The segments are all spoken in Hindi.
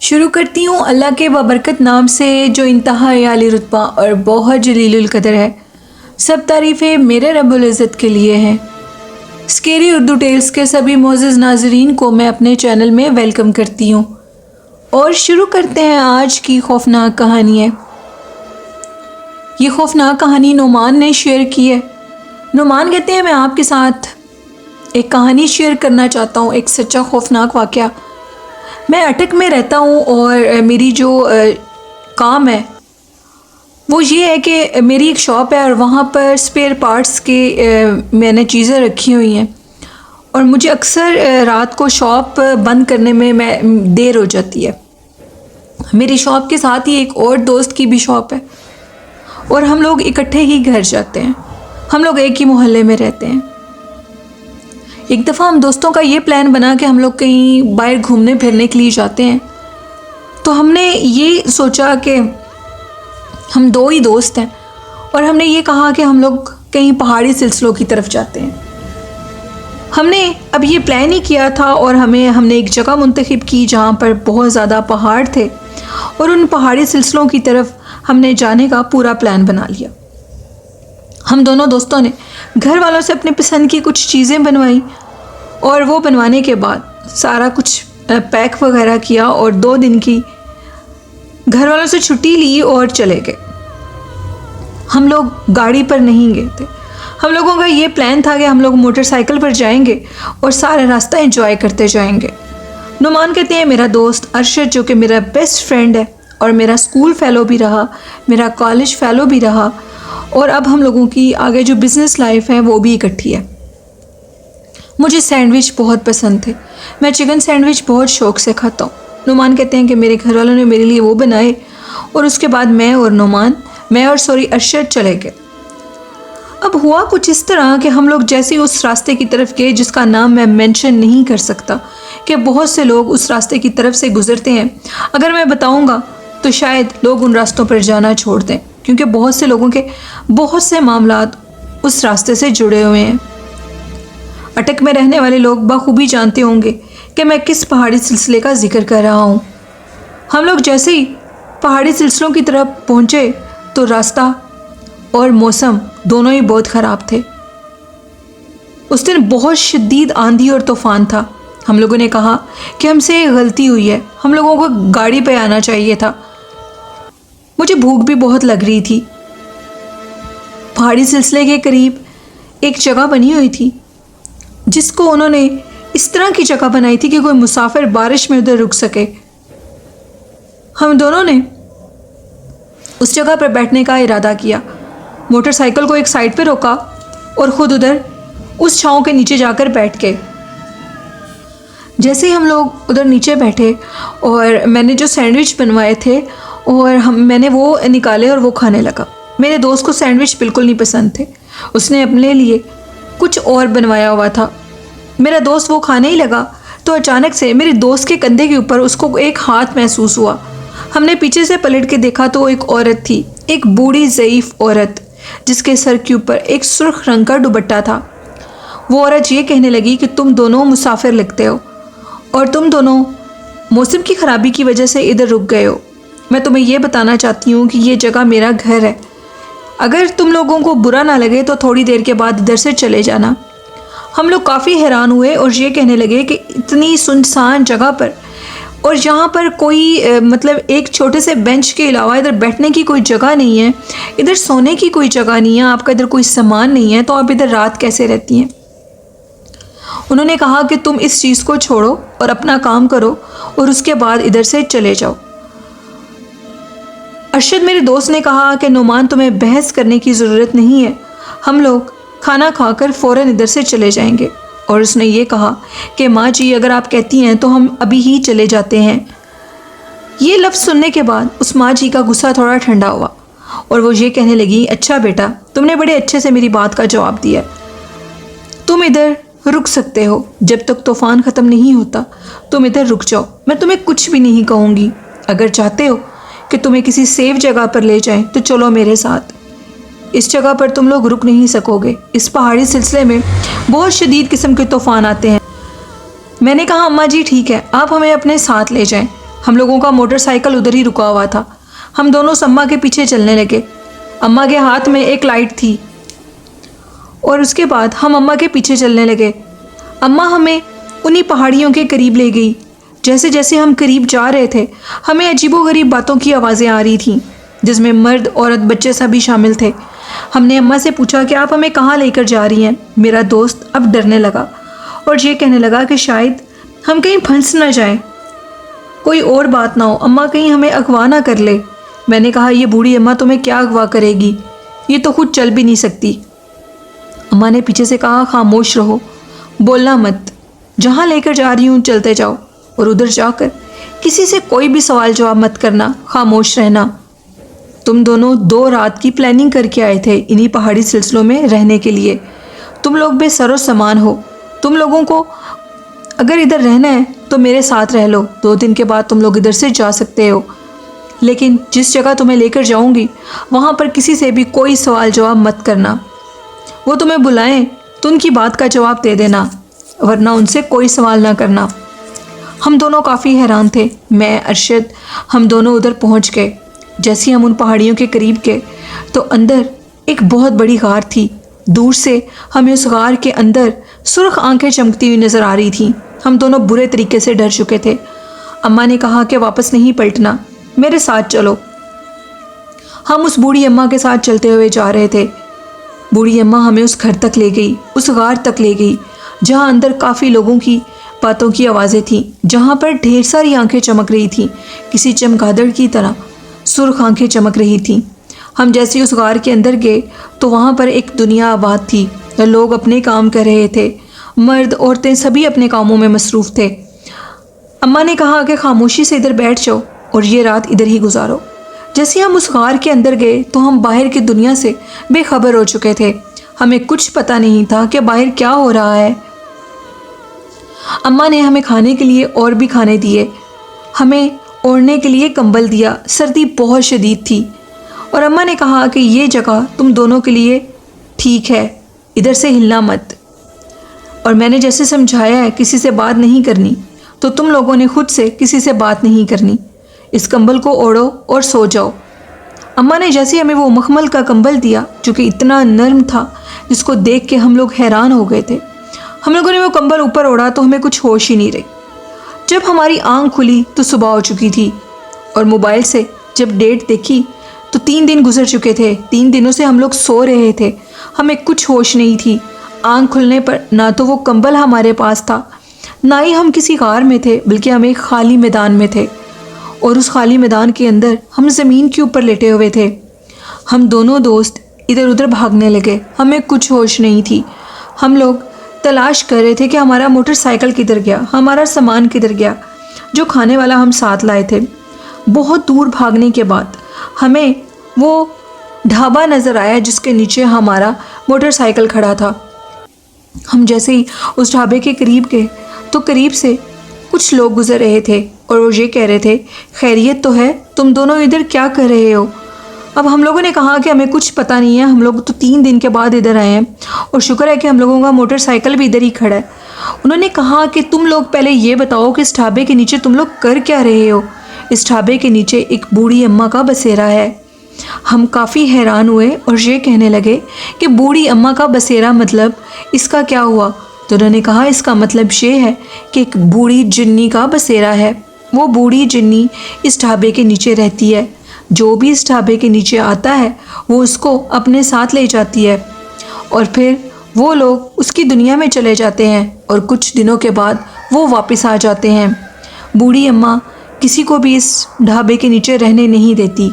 शुरू करती हूँ अल्लाह के बाबरकत नाम से जो इंतहाई आली रुतबा और बहुत जलीलुल कदर है। सब तारीफ़ें मेरे रब्बुल इज़्ज़त के लिए हैं। स्केरी उर्दू टेल्स के सभी मोअज़्ज़ज़ नाज़रीन को मैं अपने चैनल में वेलकम करती हूँ और शुरू करते हैं आज की खौफनाक कहानी है। ये खौफनाक कहानी नुमान ने शेयर की है। नुमान कहते हैं, मैं आपके साथ एक कहानी शेयर करना चाहता हूँ, एक सच्चा खौफनाक वाक़या। मैं अटक में रहता हूँ और मेरी जो काम है वो ये है कि मेरी एक शॉप है और वहाँ पर स्पेयर पार्ट्स के मैंने चीज़ें रखी हुई हैं और मुझे अक्सर रात को शॉप बंद करने में मैं देर हो जाती है। मेरी शॉप के साथ ही एक और दोस्त की भी शॉप है और हम लोग इकट्ठे ही घर जाते हैं। हम लोग एक ही मोहल्ले में रहते हैं। एक दफ़ा हम दोस्तों का ये प्लान बना कि हम लोग कहीं बाहर घूमने फिरने के लिए जाते हैं। तो हमने ये सोचा कि हम दो ही दोस्त हैं और हमने ये कहा कि हम लोग कहीं पहाड़ी सिलसिलों की तरफ जाते हैं। हमने अब ये प्लान ही किया था और हमने एक जगह मुंतखब की जहाँ पर बहुत ज़्यादा पहाड़ थे और उन पहाड़ी सिलसिलों की तरफ हमने जाने का पूरा प्लान बना लिया। हम दोनों दोस्तों ने घर वालों से अपने पसंद की कुछ चीज़ें बनवाई और वो बनवाने के बाद सारा कुछ पैक वगैरह किया और 2 दिन की घर वालों से छुट्टी ली और चले गए। हम लोग गाड़ी पर नहीं गए थे। हम लोगों का ये प्लान था कि हम लोग मोटरसाइकिल पर जाएंगे और सारा रास्ता एंजॉय करते जाएंगे। नुमान कहते हैं, मेरा दोस्त अरशद जो कि मेरा बेस्ट फ्रेंड है और मेरा स्कूल फ़ेलो भी रहा, मेरा कॉलेज फ़ेलो भी रहा और अब हम लोगों की आगे जो बिज़नेस लाइफ है वो भी इकट्ठी है। मुझे सैंडविच बहुत पसंद थे। मैं चिकन सैंडविच बहुत शौक़ से खाता हूँ। नुमान कहते हैं कि मेरे घर वालों ने मेरे लिए वो बनाए और उसके बाद मैं और अरशद चले गए। अब हुआ कुछ इस तरह कि हम लोग जैसे उस रास्ते की तरफ गए जिसका नाम मैं मेंशन नहीं कर सकता कि बहुत से लोग उस रास्ते की तरफ से गुज़रते हैं। अगर मैं बताऊँगा तो शायद लोग उन रास्तों पर जाना छोड़ दें क्योंकि बहुत से लोगों के बहुत से मामलात उस रास्ते से जुड़े हुए हैं। अटक में रहने वाले लोग बखूबी जानते होंगे कि मैं किस पहाड़ी सिलसिले का जिक्र कर रहा हूँ। हम लोग जैसे ही पहाड़ी सिलसिलों की तरफ पहुँचे तो रास्ता और मौसम दोनों ही बहुत ख़राब थे। उस दिन बहुत शदीद आंधी और तूफ़ान था। हम लोगों ने कहा कि हमसे गलती हुई है, हम लोगों को गाड़ी पे आना चाहिए था। मुझे भूख भी बहुत लग रही थी। पहाड़ी सिलसिले के करीब एक जगह बनी हुई थी जिसको उन्होंने इस तरह की जगह बनाई थी कि कोई मुसाफिर बारिश में उधर रुक सके। हम दोनों ने उस जगह पर बैठने का इरादा किया। मोटरसाइकिल को एक साइड पे रोका और ख़ुद उधर उस छांव के नीचे जाकर बैठ गए। जैसे ही हम लोग उधर नीचे बैठे और मैंने जो सैंडविच बनवाए थे और मैंने वो निकाले और वो खाने लगा। मेरे दोस्त को सैंडविच बिल्कुल नहीं पसंद थे। उसने अपने लिए कुछ और बनवाया हुआ था। मेरा दोस्त वो खाने ही लगा तो अचानक से मेरे दोस्त के कंधे के ऊपर उसको एक हाथ महसूस हुआ। हमने पीछे से पलट के देखा तो एक औरत थी, एक बूढ़ी ज़ईफ़ औरत जिसके सर के ऊपर एक सुर्ख रंग का दुपट्टा था। वो औरत ये कहने लगी कि तुम दोनों मुसाफिर लगते हो और तुम दोनों मौसम की ख़राबी की वजह से इधर रुक गए हो। मैं तुम्हें ये बताना चाहती हूँ कि ये जगह मेरा घर है। अगर तुम लोगों को बुरा ना लगे तो थोड़ी देर के बाद इधर से चले जाना। हम लोग काफ़ी हैरान हुए और ये कहने लगे कि इतनी सुनसान जगह पर और यहाँ पर कोई मतलब एक छोटे से बेंच के अलावा इधर बैठने की कोई जगह नहीं है, इधर सोने की कोई जगह नहीं है, आपका इधर कोई सामान नहीं है, तो आप इधर रात कैसे रहती हैं। उन्होंने कहा कि तुम इस चीज़ को छोड़ो और अपना काम करो और उसके बाद इधर से चले जाओ। अरशद मेरे दोस्त ने कहा कि नुमान, तुम्हें बहस करने की ज़रूरत नहीं है, हम लोग खाना खाकर फ़ौरन इधर से चले जाएंगे। और उसने ये कहा कि माँ जी, अगर आप कहती हैं तो हम अभी ही चले जाते हैं। ये लफ्ज़ सुनने के बाद उस माँ जी का गुस्सा थोड़ा ठंडा हुआ और वो ये कहने लगी, अच्छा बेटा, तुमने बड़े अच्छे से मेरी बात का जवाब दिया। तुम इधर रुक सकते हो, जब तक तूफ़ान ख़त्म नहीं होता तुम इधर रुक जाओ, मैं तुम्हें कुछ भी नहीं कहूँगी। अगर चाहते हो कि तुम्हें किसी सेफ जगह पर ले जाएं तो चलो मेरे साथ। इस जगह पर तुम लोग रुक नहीं सकोगे। इस पहाड़ी सिलसिले में बहुत शदीद किस्म के तूफ़ान आते हैं। मैंने कहा, अम्मा जी ठीक है, आप हमें अपने साथ ले जाएं। हम लोगों का मोटरसाइकिल उधर ही रुका हुआ था। हम दोनों अम्मा के पीछे चलने लगे। अम्मा के हाथ में एक लाइट थी और उसके बाद हम अम्मा के पीछे चलने लगे। अम्मा हमें उन्हीं पहाड़ियों के करीब ले गई। जैसे जैसे हम करीब जा रहे थे, हमें अजीबोगरीब बातों की आवाज़ें आ रही थीं, जिसमें मर्द औरत बच्चे सभी शामिल थे। हमने अम्मा से पूछा कि आप हमें कहाँ लेकर जा रही हैं। मेरा दोस्त अब डरने लगा और ये कहने लगा कि शायद हम कहीं फंस ना जाएं, कोई और बात ना हो, अम्मा कहीं हमें अगवा ना कर ले। मैंने कहा, ये बूढ़ी अम्मा तुम्हें क्या अगवा करेगी, ये तो खुद चल भी नहीं सकती। अम्मा ने पीछे से कहा, खामोश रहो, बोलना मत, जहाँ लेकर जा रही हूँ चलते जाओ और उधर जाकर किसी से कोई भी सवाल जवाब मत करना, खामोश रहना। तुम दोनों 2 रात की प्लानिंग करके आए थे इन्हीं पहाड़ी सिलसिलों में रहने के लिए। तुम लोग बेसरो सामान हो। तुम लोगों को अगर इधर रहना है तो मेरे साथ रह लो, 2 दिन के बाद तुम लोग इधर से जा सकते हो। लेकिन जिस जगह तुम्हें लेकर जाऊंगी वहाँ पर किसी से भी कोई सवाल जवाब मत करना। वो तुम्हें बुलाएं तो उनकी बात का जवाब दे देना, वरना उनसे कोई सवाल ना करना। हम दोनों काफ़ी हैरान थे। मैं, अरशद, हम दोनों उधर पहुँच गए। जैसे हम उन पहाड़ियों के करीब गए तो अंदर एक बहुत बड़ी गार थी। दूर से हमें उस गार के अंदर सुर्ख आंखें चमकती हुई नज़र आ रही थीं। हम दोनों बुरे तरीके से डर चुके थे। अम्मा ने कहा कि वापस नहीं पलटना, मेरे साथ चलो। हम उस बूढ़ी अम्मा के साथ चलते हुए जा रहे थे। बूढ़ी अम्मा हमें उस घर तक ले गई, उस गार तक ले गई, जहाँ अंदर काफ़ी लोगों की बातों की आवाज़ें थीं, जहाँ पर ढेर सारी आंखें चमक रही थीं, किसी चमगादड़ की तरह सुर्ख आंखें चमक रही थीं। हम जैसे उस गार के अंदर गए तो वहाँ पर एक दुनिया आबाद थी। लोग अपने काम कर रहे थे, मर्द औरतें सभी अपने कामों में मसरूफ़ थे। अम्मा ने कहा कि खामोशी से इधर बैठ जाओ और ये रात इधर ही गुजारो। जैसे हम उस गार के अंदर गए तो हम बाहर की दुनिया से बेखबर हो चुके थे। हमें कुछ पता नहीं था कि बाहर क्या हो रहा है। अम्मा ने हमें खाने के लिए और भी खाने दिए, हमें ओढ़ने के लिए कंबल दिया। सर्दी बहुत शदीद थी और अम्मा ने कहा कि ये जगह तुम दोनों के लिए ठीक है, इधर से हिलना मत। और मैंने जैसे समझाया है किसी से बात नहीं करनी, तो तुम लोगों ने खुद से किसी से बात नहीं करनी। इस कंबल को ओढ़ो और सो जाओ। अम्मा ने जैसे हमें वो मखमल का कंबल दिया जो कि इतना नर्म था, जिसको देख के हम लोग हैरान हो गए थे। हम लोगों ने वो कंबल ऊपर ओढ़ा तो हमें कुछ होश ही नहीं रही। जब हमारी आंख खुली तो सुबह हो चुकी थी और मोबाइल से जब डेट देखी तो 3 दिन गुजर चुके थे। 3 दिनों से हम लोग सो रहे थे, हमें कुछ होश नहीं थी। आंख खुलने पर ना तो वो कंबल हमारे पास था, ना ही हम किसी गार में थे, बल्कि हम एक खाली मैदान में थे और उस खाली मैदान के अंदर हम ज़मीन के ऊपर लेटे हुए थे। हम दोनों दोस्त इधर उधर भागने लगे, हमें कुछ होश नहीं थी। हम लोग तलाश कर रहे थे कि हमारा मोटरसाइकिल किधर गया, हमारा सामान किधर गया, जो खाने वाला हम साथ लाए थे। बहुत दूर भागने के बाद हमें वो ढाबा नज़र आया जिसके नीचे हमारा मोटरसाइकिल खड़ा था। हम जैसे ही उस ढाबे के करीब गए तो करीब से कुछ लोग गुजर रहे थे और वो ये कह रहे थे, खैरियत तो है, तुम दोनों इधर क्या कर रहे हो। अब हम लोगों ने कहा कि हमें कुछ पता नहीं है, हम लोग तो 3 दिन के बाद इधर आए हैं और शुक्र है कि हम लोगों का मोटरसाइकिल भी इधर ही खड़ा है। उन्होंने कहा कि तुम लोग पहले ये बताओ कि इस ढाबे के नीचे तुम लोग कर क्या रहे हो। इस ढाबे के नीचे एक बूढ़ी अम्मा का बसेरा है। हम काफ़ी हैरान हुए और ये कहने लगे कि बूढ़ी अम्मा का बसेरा मतलब इसका क्या हुआ। तो उन्होंने कहा इसका मतलब ये है कि एक बूढ़ी जिन्नी का बसेरा है। वो बूढ़ी जिन्नी इस ढाबे के नीचे रहती है, जो भी इस ढाबे के नीचे आता है वो उसको अपने साथ ले जाती है और फिर वो लोग उसकी दुनिया में चले जाते हैं और कुछ दिनों के बाद वो वापस आ जाते हैं। बूढ़ी अम्मा किसी को भी इस ढाबे के नीचे रहने नहीं देती।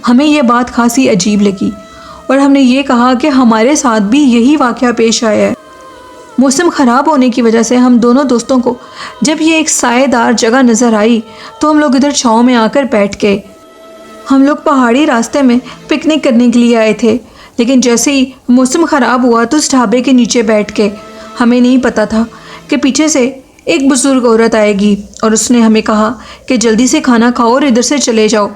हमें ये बात खासी अजीब लगी और हमने ये कहा कि हमारे साथ भी यही वाक़या पेश आया है। मौसम ख़राब होने की वजह से हम दोनों दोस्तों को जब ये एक सायेदार जगह नज़र आई तो हम लोग इधर छाँव में आकर बैठ गए। हम लोग पहाड़ी रास्ते में पिकनिक करने के लिए आए थे, लेकिन जैसे ही मौसम ख़राब हुआ तो उस ढाबे के नीचे बैठ के हमें नहीं पता था कि पीछे से एक बुज़ुर्ग औरत आएगी और उसने हमें कहा कि जल्दी से खाना खाओ और इधर से चले जाओ।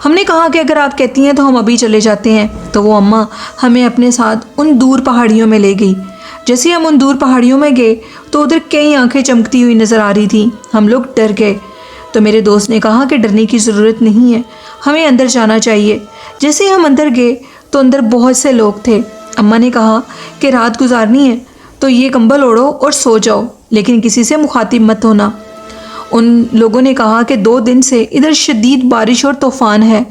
हमने कहा कि अगर आप कहती हैं तो हम अभी चले जाते हैं। तो वो अम्मा हमें अपने साथ उन दूर पहाड़ियों में ले गई। जैसे हम उन दूर पहाड़ियों में गए तो उधर कई आंखें चमकती हुई नज़र आ रही थी। हम लोग डर गए। तो मेरे दोस्त ने कहा कि डरने की ज़रूरत नहीं है, हमें अंदर जाना चाहिए। जैसे ही हम अंदर गए तो अंदर बहुत से लोग थे। अम्मा ने कहा कि रात गुजारनी है तो ये कंबल ओढ़ो और सो जाओ, लेकिन किसी से मुखातिब मत होना। उन लोगों ने कहा कि 2 दिन से इधर शदीद बारिश और तूफ़ान है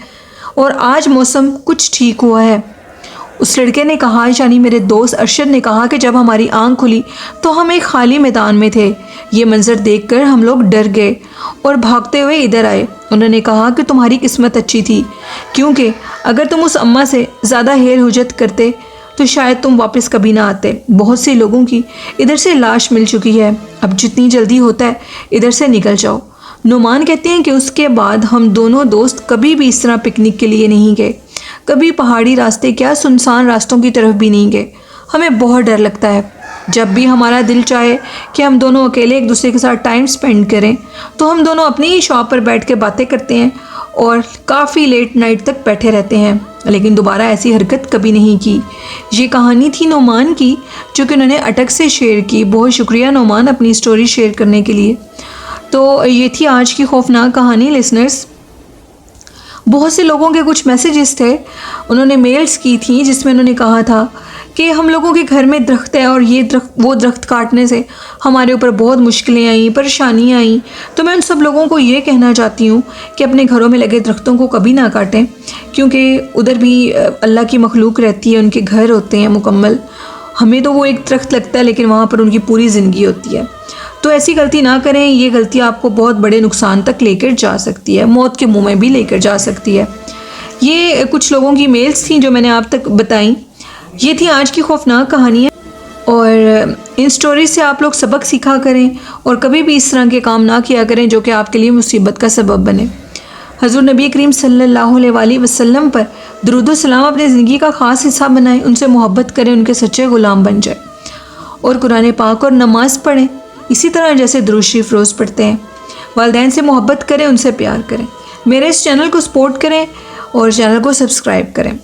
और आज मौसम कुछ ठीक हुआ है। उस लड़के ने कहा, यानी मेरे दोस्त अरशद ने कहा कि जब हमारी आंख खुली तो हम एक खाली मैदान में थे। ये मंजर देखकर हम लोग डर गए और भागते हुए इधर आए। उन्होंने कहा कि तुम्हारी किस्मत अच्छी थी, क्योंकि अगर तुम उस अम्मा से ज़्यादा हेर हुज्जत करते तो शायद तुम वापस कभी ना आते। बहुत से लोगों की इधर से लाश मिल चुकी है, अब जितनी जल्दी होता है इधर से निकल जाओ। नुमान कहते हैं कि उसके बाद हम दोनों दोस्त कभी भी इस तरह पिकनिक के लिए नहीं गए, कभी पहाड़ी रास्ते क्या सुनसान रास्तों की तरफ भी नहीं गए। हमें बहुत डर लगता है। जब भी हमारा दिल चाहे कि हम दोनों अकेले एक दूसरे के साथ टाइम स्पेंड करें तो हम दोनों अपनी ही शॉप पर बैठ के बातें करते हैं और काफ़ी लेट नाइट तक बैठे रहते हैं, लेकिन दोबारा ऐसी हरकत कभी नहीं की। ये कहानी थी नोमान की, जो कि उन्होंने अटक से शेयर की। बहुत शुक्रिया नोमान अपनी स्टोरी शेयर करने के लिए। तो ये थी आज की खौफनाक कहानी लिसनर्स। बहुत से लोगों के कुछ मैसेजेस थे, उन्होंने मेल्स की थी जिसमें उन्होंने कहा था कि हम लोगों के घर में दरख्त है और ये दरख्त काटने से हमारे ऊपर बहुत मुश्किलें आई, परेशानियाँ आई। तो मैं उन सब लोगों को ये कहना चाहती हूँ कि अपने घरों में लगे दरख्तों को कभी ना काटें, क्योंकि उधर भी अल्लाह की मखलूक रहती है, उनके घर होते हैं मुकम्मल। हमें तो वो एक दरख्त लगता है लेकिन वहाँ पर उनकी पूरी ज़िंदगी होती है। तो ऐसी गलती ना करें, ये गलती आपको बहुत बड़े नुकसान तक लेकर जा सकती है, मौत के मुंह में भी लेकर जा सकती है। ये कुछ लोगों की मेल्स थी जो मैंने आप तक बताई। ये थी आज की खौफनाक कहानियाँ, और इन स्टोरी से आप लोग सबक सीखा करें और कभी भी इस तरह के काम ना किया करें जो कि आपके लिए मुसीबत का सबब बने। हज़ूर नबी करीम सल्लल्लाहु अलैहि वसल्लम पर दुरूद व सलाम अपनी ज़िंदगी का ख़ास हिस्सा बनाएं, उनसे मोहब्बत करें, उनके सच्चे ग़ुलाम बन जाए और कुरान पाक और नमाज़ पढ़ें इसी तरह जैसे दुरूद शरीफ रोज़ पढ़ते हैं। वालिदैन से मोहब्बत करें, उनसे प्यार करें। मेरे इस चैनल को सपोर्ट करें और चैनल को सब्सक्राइब करें।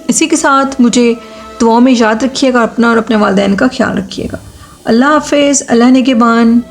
इसी के साथ मुझे दुआओं में याद रखिएगा, अपना और अपने वालिदैन का ख्याल रखिएगा। अल्लाह हाफ़िज़, अल्लाह निगहबान।